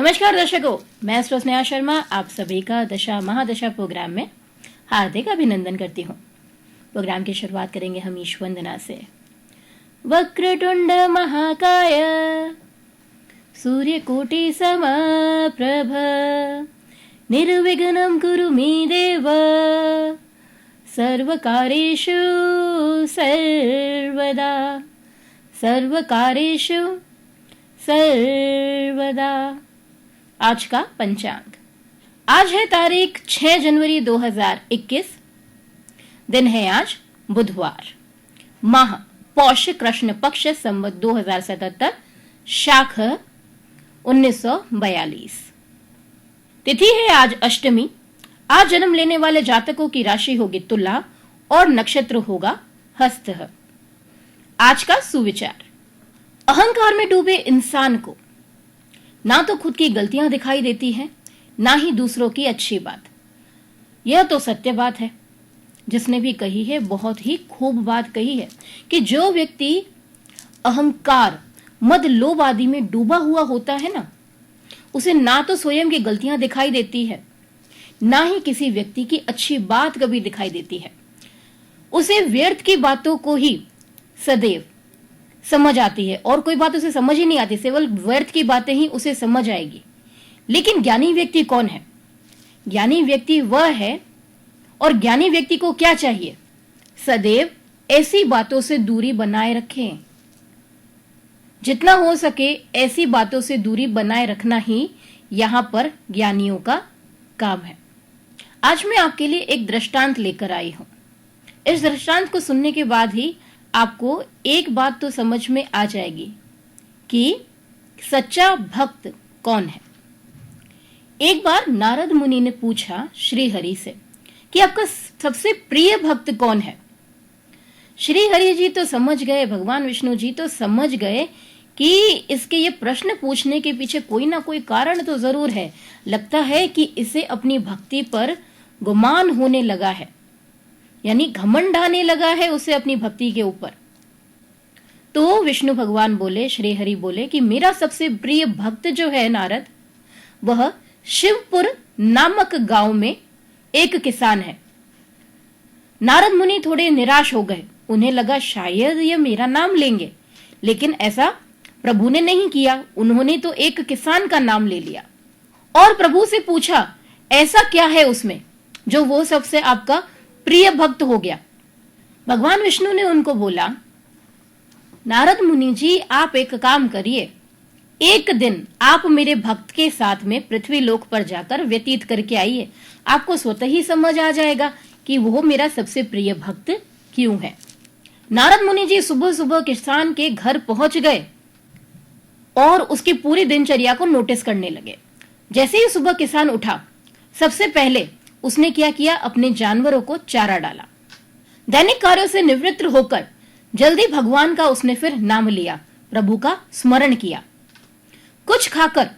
नमस्कार दर्शकों, मैं स्नेहा शर्मा आप सभी का दशा महादशा प्रोग्राम में हार्दिक अभिनंदन करती हूँ। प्रोग्राम की शुरुआत करेंगे हम ईश वंदना से। वक्रतुंड महाकाय सूर्यकोटि समप्रभ निर्विघ्नं कुरु मे देव सर्वकार्येषु सर्वदा। आज का पंचांग। आज है तारीख 6 जनवरी 2021। दिन है आज बुधवार। माह पौष कृष्ण पक्ष संवत 2077 शाख 1942। तिथि है आज अष्टमी। आज जन्म लेने वाले जातकों की राशि होगी तुला और नक्षत्र होगा हस्त। आज का सुविचार। अहंकार में डूबे इंसान को ना तो खुद की गलतियां दिखाई देती हैं, ना ही दूसरों की अच्छी बात। यह तो सत्य बात है। जिसने भी कही है बहुत ही खूब बात कही है कि जो व्यक्ति अहंकार मद लोभ आदि में डूबा हुआ होता है ना, उसे ना तो स्वयं की गलतियां दिखाई देती है, ना ही किसी व्यक्ति की अच्छी बात कभी दिखाई देती है। उसे व्यर्थ की बातों को ही सदैव समझ आती है और कोई बात उसे समझ ही नहीं आती, केवल व्यर्थ की बातें ही उसे समझ आएगी। लेकिन ज्ञानी व्यक्ति कौन है? ज्ञानी व्यक्ति वह है, और ज्ञानी व्यक्ति को क्या चाहिए? सदैव ऐसी बातों से दूरी बनाए रखें। जितना हो सके ऐसी बातों से दूरी बनाए रखना ही यहां पर ज्ञानियों का काम है। आज मैं आपके लिए एक दृष्टांत लेकर आई हूं। इस दृष्टांत को सुनने के बाद ही आपको एक बात तो समझ में आ जाएगी कि सच्चा भक्त कौन है। एक बार नारद मुनि ने पूछा श्री हरि से कि आपका सबसे प्रिय भक्त कौन है। श्री हरि जी तो समझ गए, भगवान विष्णु जी तो समझ गए कि इसके ये प्रश्न पूछने के पीछे कोई ना कोई कारण तो जरूर है। लगता है कि इसे अपनी भक्ति पर गुमान होने लगा है, यानी घमंड आने लगा है उसे अपनी भक्ति के ऊपर। तो विष्णु भगवान बोले, श्री हरि बोले कि मेरा सबसे प्रिय भक्त जो है नारद, वह शिवपुर नामक गांव में एक किसान है। नारद मुनि थोड़े निराश हो गए। उन्हें लगा शायद ये मेरा नाम लेंगे, लेकिन ऐसा प्रभु ने नहीं किया। उन्होंने तो एक किसान का नाम ले लिया और प्रभु से पूछा ऐसा क्या है उसमें जो वो सबसे आपका प्रिय भक्त हो गया। भगवान विष्णु ने उनको बोला, नारद मुनि जी आप एक काम करिए, एक दिन आप मेरे भक्त के साथ में पृथ्वी लोक पर जाकर व्यतीत करके आइए। आपको स्वतः ही समझ आ जाएगा कि वो मेरा सबसे प्रिय भक्त क्यों है। नारद मुनि जी सुबह सुबह किसान के घर पहुंच गए और उसकी पूरी दिनचर्या को नोटिस करने लगे। जैसे ही सुबह किसान उठा, सबसे पहले उसने क्या किया, अपने जानवरों को चारा डाला। दैनिक कार्यों से निवृत्त होकर जल्दी भगवान का उसने फिर नाम लिया, प्रभु का स्मरण किया। कुछ खाकर,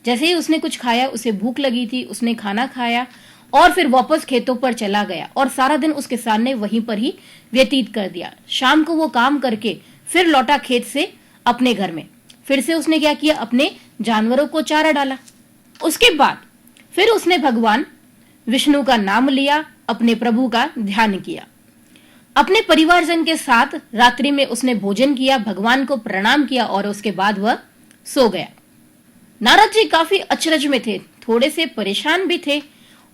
जैसे ही उसने कुछ खाया, उसे भूख लगी थी, उसने खाना खाया और फिर वापस खेतों पर चला गया और सारा दिन उस किसान ने वहीं पर ही व्यतीत कर दिया। शाम को वो काम करके फिर लौटा खेत से अपने घर में। फिर से उसने क्या किया, अपने जानवरों को चारा डाला। उसके बाद फिर उसने भगवान विष्णु का नाम लिया, अपने प्रभु का ध्यान किया। अपने परिवारजन के साथ रात्रि में उसने भोजन किया, भगवान को प्रणाम किया और उसके बाद वह सो गया। नारद जी काफी अचरज में थे, थोड़े से परेशान भी थे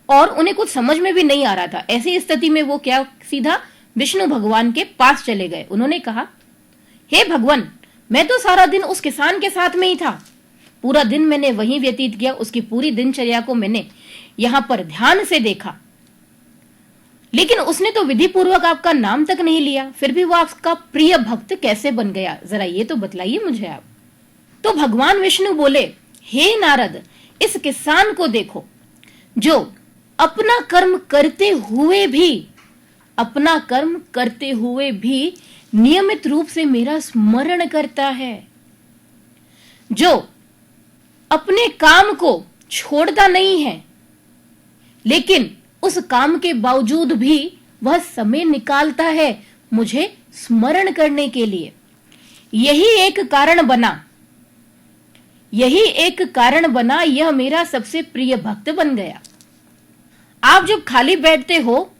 और उन्हें कुछ समझ में भी नहीं आ रहा था। ऐसी स्थिति में वो क्या सीधा विष्णु भगवान के पास चले गए। उन्होंने कहा, हे भगवान, मैं तो सारा दिन उस किसान के साथ में ही था, पूरा दिन मैंने वहीं व्यतीत किया, उसकी पूरी दिनचर्या को मैंने यहां पर ध्यान से देखा, लेकिन उसने तो विधि पूर्वक आपका नाम तक नहीं लिया, फिर भी वो आपका प्रिय भक्त कैसे बन गया, जरा ये तो बतलाइए मुझे आप। तो भगवान विष्णु बोले, हे नारद, इस किसान को देखो जो अपना कर्म करते हुए भी नियमित रूप से मेरा स्मरण करता है, जो अपने काम को छोड़ता नहीं है, लेकिन उस काम के बावजूद भी वह समय निकालता है मुझे स्मरण करने के लिए। यही एक कारण बना यही एक कारण बना, यह मेरा सबसे प्रिय भक्त बन गया। आप जब खाली बैठते हो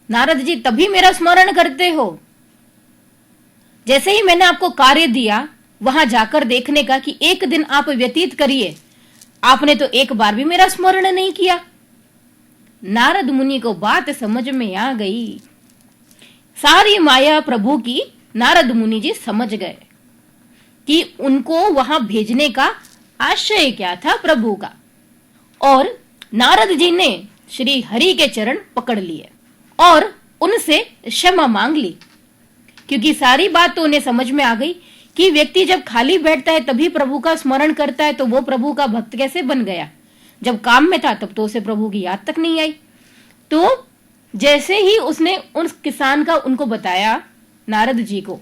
नारद जी तभी मेरा स्मरण करते हो। जैसे ही मैंने आपको कार्य दिया वहां जाकर देखने का कि एक दिन आप व्यतीत करिए, आपने तो एक बार भी मेरा स्मरण नहीं किया। नारद मुनि को बात समझ में आ गई। सारी माया प्रभु की नारद मुनि जी समझ गए कि उनको वहां भेजने का आशय क्या था प्रभु का। और नारद जी ने श्री हरि के चरण पकड़ लिए और उनसे क्षमा मांग ली, क्योंकि सारी बात तो उन्हें समझ में आ गई कि व्यक्ति जब खाली बैठता है तभी प्रभु का स्मरण करता है, तो वो प्रभु का भक्त कैसे बन गया। जब काम में था तब तो उसे प्रभु की याद तक नहीं आई। तो जैसे ही उसने उस किसान का उनको बताया नारद जी को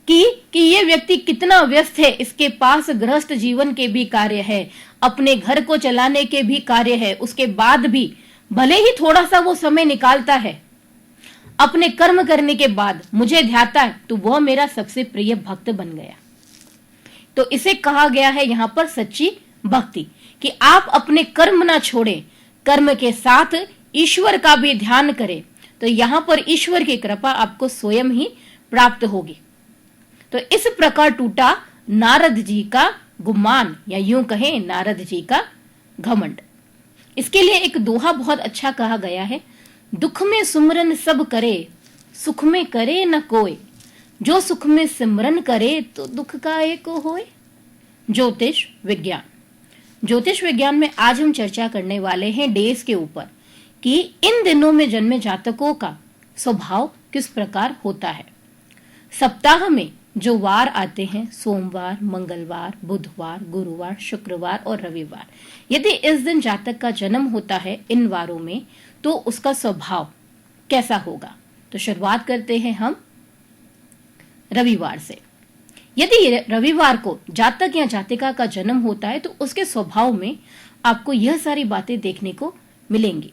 कि ये व्यक्ति कितना व्यस्त है, इसके पास गृहस्थ जीवन के भी कार्य है, अपने घर को चलाने के भी कार्य है, उसके बाद भी भले ही थोड़ा सा वो समय निकालता है अपने कर्म करने के बाद मुझे ध्याता है, तो वह मेरा सबसे प्रिय भक्त बन गया। तो इसे कहा गया है यहां पर सच्ची भक्ति, कि आप अपने कर्म ना छोड़ें, कर्म के साथ ईश्वर का भी ध्यान करें, तो यहां पर ईश्वर की कृपा आपको स्वयं ही प्राप्त होगी। तो इस प्रकार टूटा नारद जी का गुमान, या यूं कहें नारद जी का घमंड। इसके लिए एक दोहा बहुत अच्छा कहा गया है, दुख में सुमरन सब करे, सुख में करे न कोय, जो सुख में सिमरन करे तो दुख का एक होय। ज्योतिष विज्ञान। ज्योतिष विज्ञान में आज हम चर्चा करने वाले हैं डेज के ऊपर, कि इन दिनों में जन्मे जातकों का स्वभाव किस प्रकार होता है। सप्ताह में जो वार आते हैं, सोमवार, मंगलवार, बुधवार, गुरुवार, शुक्रवार और रविवार, यदि इस दिन जातक का जन्म होता है इन वारों में, तो उसका स्वभाव कैसा होगा। तो शुरुआत करते हैं हम रविवार से। यदि रविवार को जातक या जातिका का जन्म होता है तो उसके स्वभाव में आपको यह सारी बातें देखने को मिलेंगी।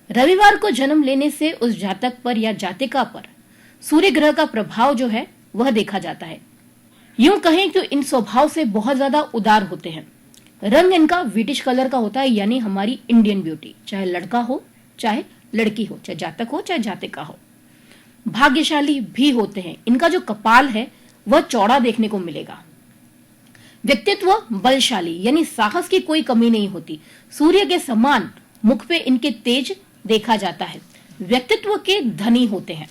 रविवार को जन्म लेने से उस जातक पर या जातिका पर सूर्य ग्रह का प्रभाव जो है वह देखा जाता है। यूं कहें तो इन स्वभाव से बहुत ज्यादा उदार होते हैं। रंग इनका विटिश कलर का होता है, यानी हमारी इंडियन ब्यूटी, चाहे लड़का हो चाहे लड़की हो, चाहे जातक हो चाहे जातिका हो। भाग्यशाली भी होते हैं। इनका जो कपाल है वह चौड़ा देखने को मिलेगा। व्यक्तित्व बलशाली, यानी साहस की कोई कमी नहीं होती। सूर्य के समान मुख पे इनके तेज देखा जाता है। व्यक्तित्व के धनी होते हैं।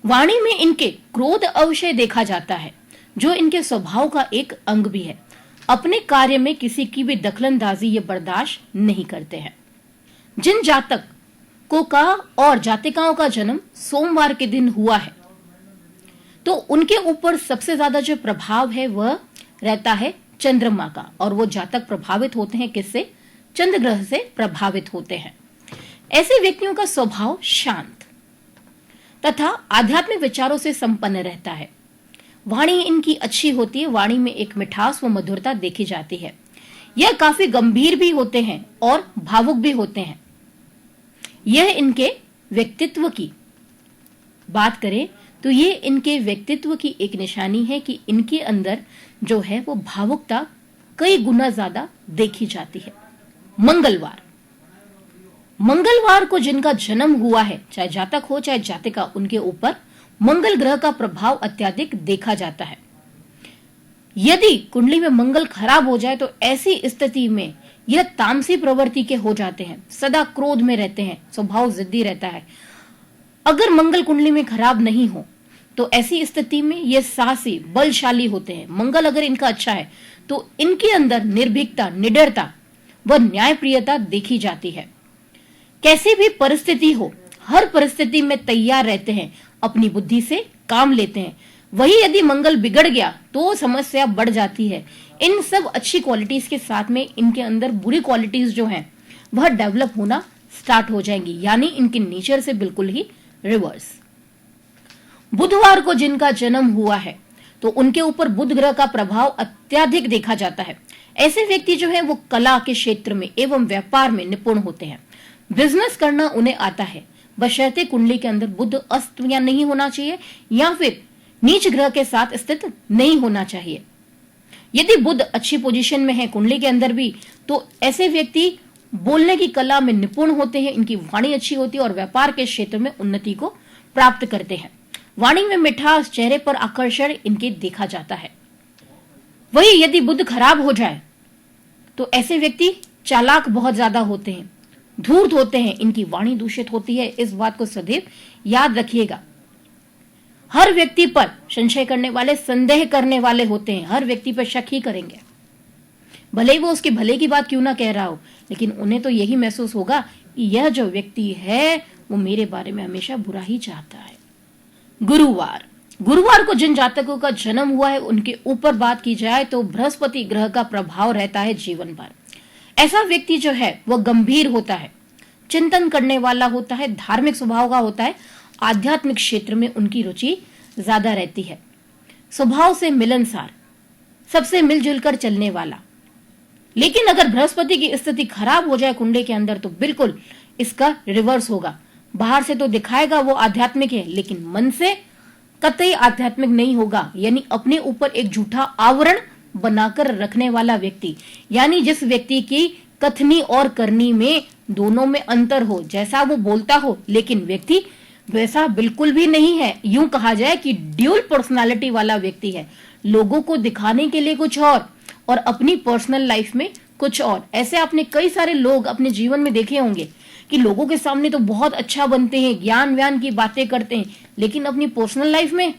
वाणी में इनके क्रोध अवश्य देखा जाता है, जो इनके स्वभाव का एक अंग भी है। अपने कार्य में किसी की भी दखलंदाजी ये बर्दाश्त नहीं करते हैं। जिन जातक को का और जातिकाओं का जन्म सोमवार के दिन हुआ है, तो उनके ऊपर सबसे ज्यादा जो प्रभाव है वह रहता है चंद्रमा का, और वो जातक प्रभावित होते हैं किससे? चंद्र ग्रह से प्रभावित होते हैं। ऐसे व्यक्तियों का स्वभाव शांत तथा आध्यात्मिक विचारों से संपन्न रहता है। वाणी इनकी अच्छी होती है। वाणी में एक मिठास व मधुरता देखी जाती है। यह काफी गंभीर भी होते हैं और भावुक भी होते हैं। यह इनके व्यक्तित्व की बात करें तो ये इनके व्यक्तित्व की एक निशानी है कि इनके अंदर जो है वो भावुकता कई गुना ज्यादा देखी जाती है। मंगलवार को जिनका जन्म हुआ है, चाहे जातक हो चाहे जातिका, उनके ऊपर मंगल ग्रह का प्रभाव अत्यधिक देखा जाता है। यदि कुंडली में मंगल खराब हो जाए तो ऐसी स्थिति में यह तामसी प्रवृत्ति के हो जाते हैं, सदा क्रोध में रहते हैं, स्वभाव जिद्दी रहता है। अगर मंगल कुंडली में खराब नहीं हो तो ऐसी स्थिति में ये साहसी बलशाली होते हैं। मंगल अगर इनका अच्छा है तो इनके अंदर निर्भीकता, निडरता व न्यायप्रियता देखी जाती है। कैसी भी परिस्थिति हो, हर परिस्थिति में तैयार रहते हैं, अपनी बुद्धि से काम लेते हैं। वही यदि मंगल बिगड़ गया तो समस्या बढ़ जाती है। इन सब अच्छी क्वालिटीज के साथ में इनके अंदर बुरी क्वालिटीज जो हैं वह डेवलप होना स्टार्ट हो जाएंगी, यानी इनके नेचर से बिल्कुल ही रिवर्स। बुधवार को जिनका जन्म हुआ है तो उनके ऊपर बुध ग्रह का प्रभाव अत्यधिक देखा जाता है। ऐसे व्यक्ति जो है वो कला के क्षेत्र में एवं व्यापार में निपुण होते हैं। बिजनेस करना उन्हें आता है, बशर्ते कुंडली के अंदर बुध अस्त या नहीं होना चाहिए या फिर नीच ग्रह के साथ स्थित नहीं होना चाहिए। यदि बुध अच्छी पोजीशन में है कुंडली के अंदर भी, तो ऐसे व्यक्ति बोलने की कला में निपुण होते हैं, इनकी वाणी अच्छी होती है और व्यापार के क्षेत्र में उन्नति को प्राप्त करते हैं। वाणी में मिठास, चेहरे पर आकर्षण इनके देखा जाता है। वही यदि बुध खराब हो जाए तो ऐसे व्यक्ति चालाक बहुत ज्यादा होते हैं, धूर्त होते हैं, इनकी वाणी दूषित होती है। इस बात को सदैव याद रखिएगा। हर व्यक्ति पर संशय करने वाले, संदेह करने वाले होते हैं, हर व्यक्ति पर शक ही करेंगे, भले ही वो उसके भले की बात क्यों ना कह रहा हो, लेकिन उन्हें तो यही महसूस होगा कि यह जो व्यक्ति है वो मेरे बारे में हमेशा बुरा ही चाहता है। गुरुवार, गुरुवार को जिन जातकों का जन्म हुआ है उनके ऊपर बात की जाए तो बृहस्पति ग्रह का प्रभाव रहता है जीवन भर। ऐसा व्यक्ति जो है वह गंभीर होता है, चिंतन करने वाला होता है, धार्मिक स्वभाव का होता है, आध्यात्मिक क्षेत्र में उनकी रुचि ज्यादा रहती है, स्वभाव से मिलनसार, सबसे मिलजुल कर चलने वाला। लेकिन अगर बृहस्पति की स्थिति खराब हो जाए कुंडली के अंदर तो बिल्कुल इसका रिवर्स होगा। बाहर से तो दिखाएगा वो आध्यात्मिक है, लेकिन मन से कतई आध्यात्मिक नहीं होगा। यानी अपने ऊपर एक झूठा आवरण बनाकर रखने वाला व्यक्ति, यानी जिस व्यक्ति की कथनी और करनी में दोनों में अंतर हो, जैसा वो बोलता हो लेकिन व्यक्ति वैसा बिल्कुल भी नहीं है। यूं कहा जाए कि ड्यूल पर्सनालिटी वाला व्यक्ति है, लोगों को दिखाने के लिए कुछ और अपनी पर्सनल लाइफ में कुछ और। ऐसे आपने कई सारे लोग अपने जीवन में देखे होंगे कि लोगों के सामने तो बहुत अच्छा बनते हैं, ज्ञान व्यान की बातें करते हैं, लेकिन अपनी पर्सनल लाइफ में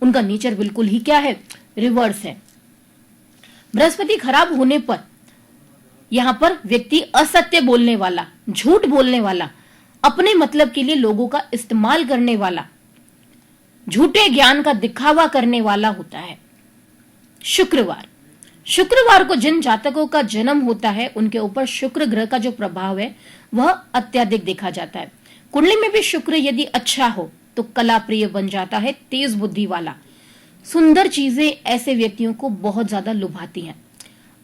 उनका नेचर बिल्कुल ही क्या है, रिवर्स है। बृहस्पति खराब होने पर यहां पर व्यक्ति असत्य बोलने वाला, झूठ बोलने वाला, अपने मतलब के लिए लोगों का इस्तेमाल करने वाला, झूठे ज्ञान का दिखावा करने वाला होता है। शुक्रवार, शुक्रवार को जिन जातकों का जन्म होता है उनके ऊपर शुक्र ग्रह का जो प्रभाव है वह अत्यधिक देखा जाता है। कुंडली में भी शुक्र यदि अच्छा हो तो कला प्रिय बन जाता है, तेज बुद्धि वाला, सुंदर चीजें ऐसे व्यक्तियों को बहुत ज्यादा लुभाती हैं।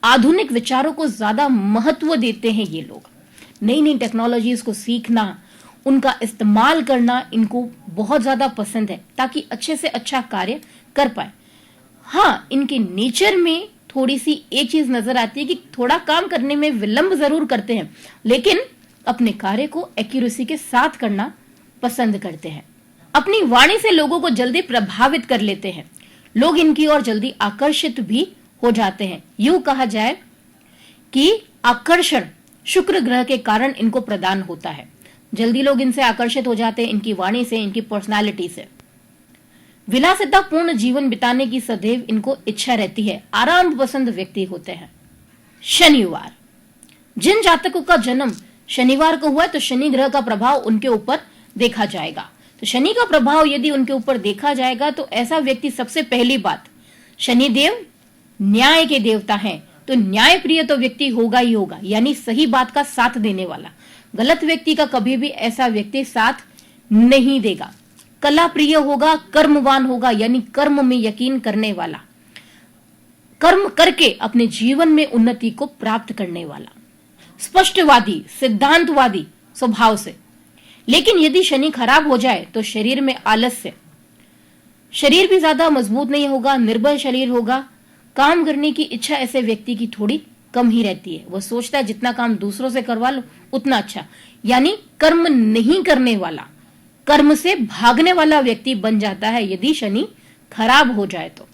आधुनिक विचारों को ज्यादा महत्व देते हैं ये लोग। नई नई टेक्नोलॉजीज को सीखना, उनका इस्तेमाल करना इनको बहुत ज्यादा पसंद है ताकि अच्छे से अच्छा कार्य कर पाए। हाँ, इनके नेचर में थोड़ी सी एक चीज नजर आती है कि थोड़ा काम करने में विलंब जरूर करते हैं, लेकिन अपने कार्य को एक्यूरेसी के साथ करना पसंद करते हैं। अपनी वाणी से लोगों को जल्दी प्रभावित कर लेते हैं, लोग इनकी ओर जल्दी आकर्षित भी हो जाते हैं। यूं कहा जाए कि आकर्षण शुक्र ग्रह के कारण इनको प्रदान होता है। जल्दी लोग इनसे आकर्षित हो जाते हैं, इनकी वाणी से, इनकी पर्सनालिटी से। विलासिता पूर्ण जीवन बिताने की सदैव इनको इच्छा रहती है, आराम पसंद व्यक्ति होते हैं। शनिवार, जिन जातकों का जन्म शनिवार को हुआ है तो शनि ग्रह का प्रभाव उनके ऊपर देखा जाएगा। तो शनि का प्रभाव यदि उनके ऊपर देखा जाएगा तो ऐसा व्यक्ति, सबसे पहली बात, शनिदेव न्याय के देवता हैं, तो न्याय प्रिय तो व्यक्ति होगा ही होगा, यानी सही बात का साथ देने वाला। गलत व्यक्ति का कभी भी ऐसा व्यक्ति साथ नहीं देगा। कला प्रिय होगा, कर्मवान होगा, यानी कर्म में यकीन करने वाला, कर्म करके अपने जीवन में उन्नति को प्राप्त करने वाला, स्पष्टवादी, सिद्धांतवादी स्वभाव से। लेकिन यदि शनि खराब हो जाए तो शरीर में आलस्य, शरीर भी ज्यादा मजबूत नहीं होगा, निर्बल शरीर होगा, काम करने की इच्छा ऐसे व्यक्ति की थोड़ी कम ही रहती है। वह सोचता है जितना काम दूसरों से करवा लो उतना अच्छा, यानी कर्म नहीं करने वाला, कर्म से भागने वाला व्यक्ति बन जाता है यदि शनि खराब हो जाए तो।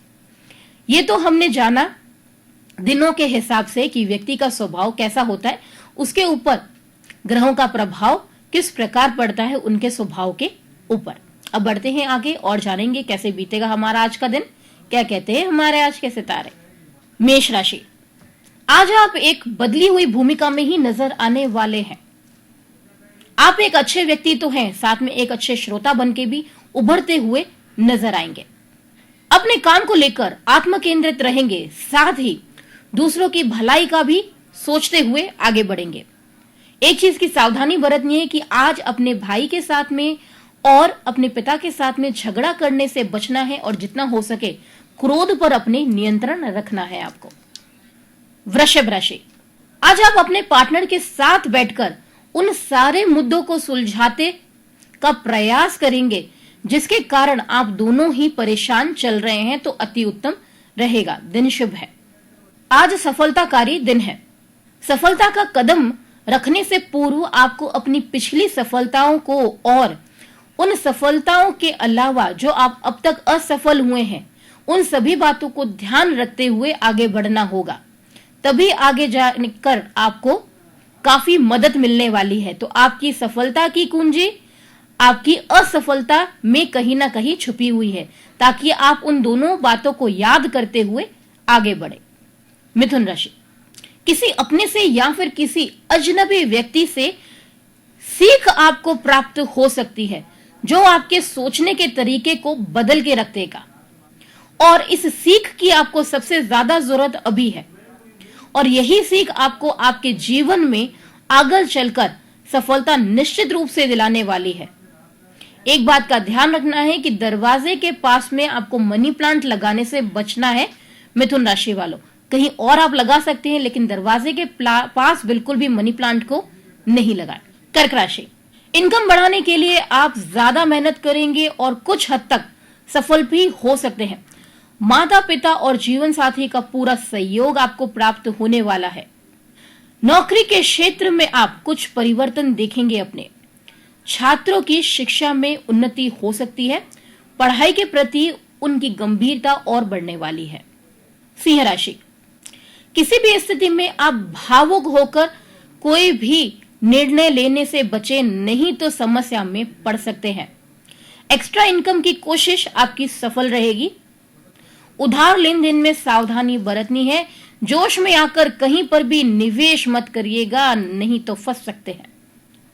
ये तो हमने जाना दिनों के हिसाब से कि व्यक्ति का स्वभाव कैसा होता है, उसके ऊपर ग्रहों का प्रभाव किस प्रकार पड़ता है उनके स्वभाव के ऊपर। अब बढ़ते हैं आगे और जानेंगे कैसे बीतेगा हमारा आज का दिन, क्या कहते हैं हमारे आज के सितारे। मेष राशि, आज आप एक बदली हुई भूमिका में ही नजर आने वाले हैं। आप एक अच्छे व्यक्ति तो हैं, साथ में एक अच्छे श्रोता बन के भी उभरते हुए नजर आएंगे। अपने काम को लेकर आत्म केंद्रित रहेंगे, साथ ही दूसरों की भलाई का भी सोचते हुए आगे बढ़ेंगे। एक चीज की सावधानी बरतनी है कि आज अपने भाई के साथ में और अपने पिता के साथ में झगड़ा करने से बचना है और जितना हो सके क्रोध पर अपने नियंत्रण रखना है आपको। वृषभ राशि, आज आप अपने पार्टनर के साथ बैठकर उन सारे मुद्दों को सुलझाते का प्रयास करेंगे जिसके कारण आप दोनों ही परेशान चल रहे हैं, तो अति उत्तम रहेगा। दिन शुभ है। आज सफलताकारी दिन है। सफलता का कदम रखने से पूर्व आपको अपनी पिछली सफलताओं को और उन सफलताओं के अलावा जो आप अब तक असफल हुए हैं, उन सभी बातों को ध्यान रखते हुए आगे बढ़ना होगा। तभी आगे जाकर आपको काफी मदद मिलने वाली है। तो आपकी सफलता की कुंजी आपकी असफलता में कहीं ना कहीं छुपी हुई है, ताकि आप उन दोनों बातों को याद करते हुए आगे बढ़े। मिथुन राशि, किसी अपने से या फिर किसी अजनबी व्यक्ति से सीख आपको प्राप्त हो सकती है, जो आपके सोचने के तरीके को बदल के रख देगा। और इस सीख की आपको सबसे ज्यादा जरूरत अभी है, और यही सीख आपको आपके जीवन में आगे चलकर सफलता निश्चित रूप से दिलाने वाली है। एक बात का ध्यान रखना है कि दरवाजे के पास में आपको मनी प्लांट लगाने से बचना है। मिथुन राशि वालों, कहीं और आप लगा सकते हैं, लेकिन दरवाजे के पास बिल्कुल भी मनी प्लांट को नहीं लगाएं। कर्क राशि, इनकम बढ़ाने के लिए आप ज्यादा मेहनत करेंगे और कुछ हद तक सफल भी हो सकते हैं। माता पिता और जीवन साथी का पूरा सहयोग आपको प्राप्त होने वाला है। नौकरी के क्षेत्र में आप कुछ परिवर्तन देखेंगे। अपने छात्रों की शिक्षा में उन्नति हो सकती है। पढ़ाई के प्रति उनकी गंभीरता और बढ़ने वाली है। सिंह राशि, किसी भी स्थिति में आप भावुक होकर कोई भी निर्णय लेने से बचे, नहीं तो समस्या में पड़ सकते हैं। एक्स्ट्रा इनकम की कोशिश आपकी सफल रहेगी। उधार लेन देन में सावधानी बरतनी है। जोश में आकर कहीं पर भी निवेश मत करिएगा, नहीं तो फंस सकते हैं।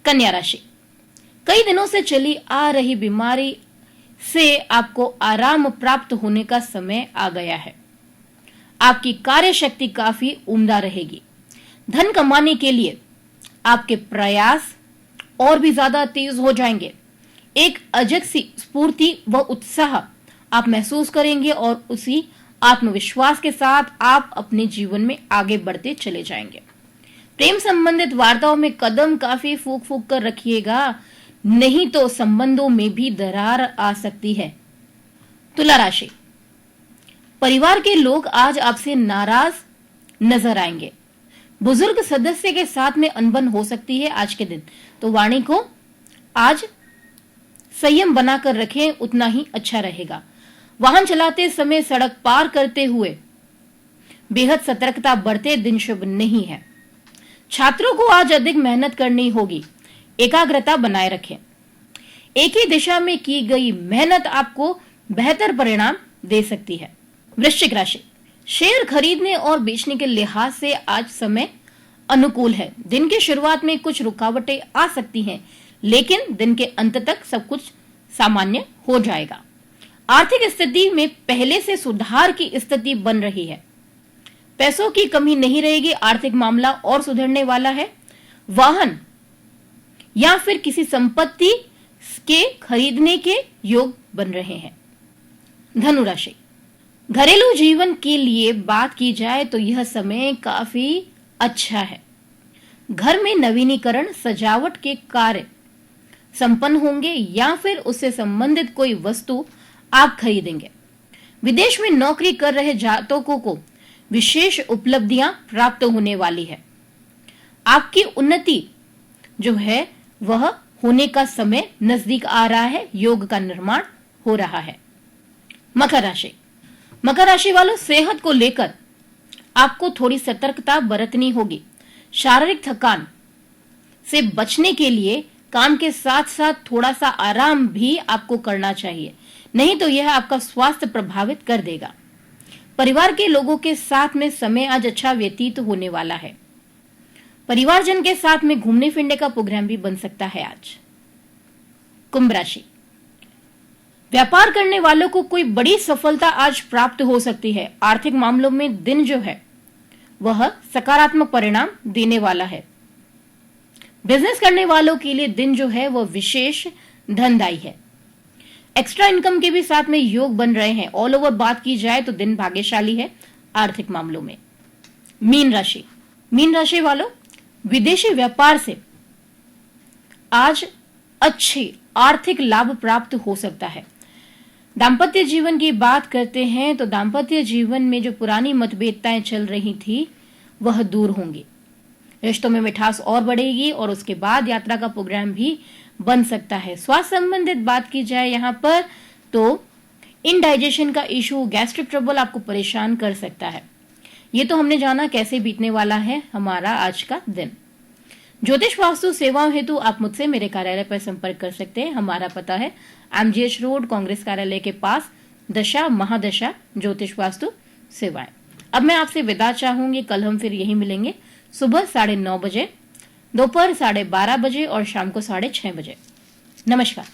कन्या राशि, कई दिनों से चली आ रही बीमारी से आपको आराम प्राप्त होने का समय आ गया है। आपकी कार्य शक्ति काफी उम्दा रहेगी। धन कमाने के लिए आपके प्रयास और भी ज्यादा तेज हो जाएंगे। एक अजग सी स्फूर्ति व उत्साह आप महसूस करेंगे और उसी आत्मविश्वास के साथ आप अपने जीवन में आगे बढ़ते चले जाएंगे। प्रेम संबंधित वार्ताओं में कदम काफी फूक फूक कर रखिएगा, नहीं तो संबंधों में भी दरार आ सकती है। तुला राशि, परिवार के लोग आज आपसे नाराज नजर आएंगे। बुजुर्ग सदस्य के साथ में अनबन हो सकती है आज के दिन, तो वाणी को आज संयम बनाकर रखें, उतना ही अच्छा रहेगा। वाहन चलाते समय सड़क पार करते हुए बेहद सतर्कता बरते, दिन शुभ नहीं है। छात्रों को आज अधिक मेहनत करनी होगी, एकाग्रता बनाए रखें। एक ही दिशा में की गई मेहनत आपको बेहतर परिणाम दे सकती है। वृश्चिक राशि, शेयर खरीदने और बेचने के लिहाज से आज समय अनुकूल है। दिन की शुरुआत में कुछ रुकावटें आ सकती हैं, लेकिन दिन के अंत तक सब कुछ सामान्य हो जाएगा। आर्थिक स्थिति में पहले से सुधार की स्थिति बन रही है। पैसों की कमी नहीं रहेगी। आर्थिक मामला और सुधरने वाला है। वाहन या फिर किसी संपत्ति के खरीदने के योग बन रहे हैं। धनु राशि, घरेलू जीवन के लिए बात की जाए तो यह समय काफी अच्छा है। घर में नवीनीकरण, सजावट के कार्य संपन्न होंगे या फिर उससे संबंधित कोई वस्तु आप खरीदेंगे। विदेश में नौकरी कर रहे जातकों को विशेष उपलब्धियां प्राप्त होने वाली है। आपकी उन्नति जो है वह होने का समय नजदीक आ रहा है। योग का निर्माण हो रहा है। मकर राशि, मकर राशि वालों, सेहत को लेकर आपको थोड़ी सतर्कता बरतनी होगी। शारीरिक थकान से बचने के लिए काम के साथ साथ थोड़ा सा आराम भी आपको करना चाहिए, नहीं तो यह आपका स्वास्थ्य प्रभावित कर देगा। परिवार के लोगों के साथ में समय आज अच्छा व्यतीत होने वाला है। परिवारजन के साथ में घूमने फिरने का प्रोग्राम भी बन सकता है आज। कुंभ राशि, व्यापार करने वालों को कोई बड़ी सफलता आज प्राप्त हो सकती है। आर्थिक मामलों में दिन जो है वह सकारात्मक परिणाम देने वाला है। बिजनेस करने वालों के लिए दिन जो है वह विशेष धनदायी है। एक्स्ट्रा इनकम के भी साथ में योग बन रहे हैं। ऑल ओवर बात की जाए तो दिन भाग्यशाली है आर्थिक मामलों में। मीन राशि, मीन राशि वालों, विदेशी व्यापार से आज अच्छी आर्थिक लाभ प्राप्त हो सकता है। दाम्पत्य जीवन की बात करते हैं तो दाम्पत्य जीवन में जो पुरानी मतभेदताएं चल रही थी वह दूर होंगी, रिश्तों में मिठास और बढ़ेगी और उसके बाद यात्रा का प्रोग्राम भी बन सकता है। स्वास्थ्य संबंधित बात की जाए यहाँ पर तो इनडाइजेशन का इशू, गैस्ट्रिक ट्रबल आपको परेशान कर सकता है। ये तो हमने जाना कैसे बीतने वाला है हमारा आज का दिन। ज्योतिष वास्तु सेवाओं हेतु आप मुझसे मेरे कार्यालय पर संपर्क कर सकते हैं। हमारा पता है MGH रोड, कांग्रेस कार्यालय के पास, दशा महादशा ज्योतिष वास्तु सेवाएं। अब मैं आपसे विदा चाहूंगी। कल हम फिर यही मिलेंगे सुबह 9:30 बजे, दोपहर 12:30 बजे और शाम को 6:30 बजे। नमस्कार।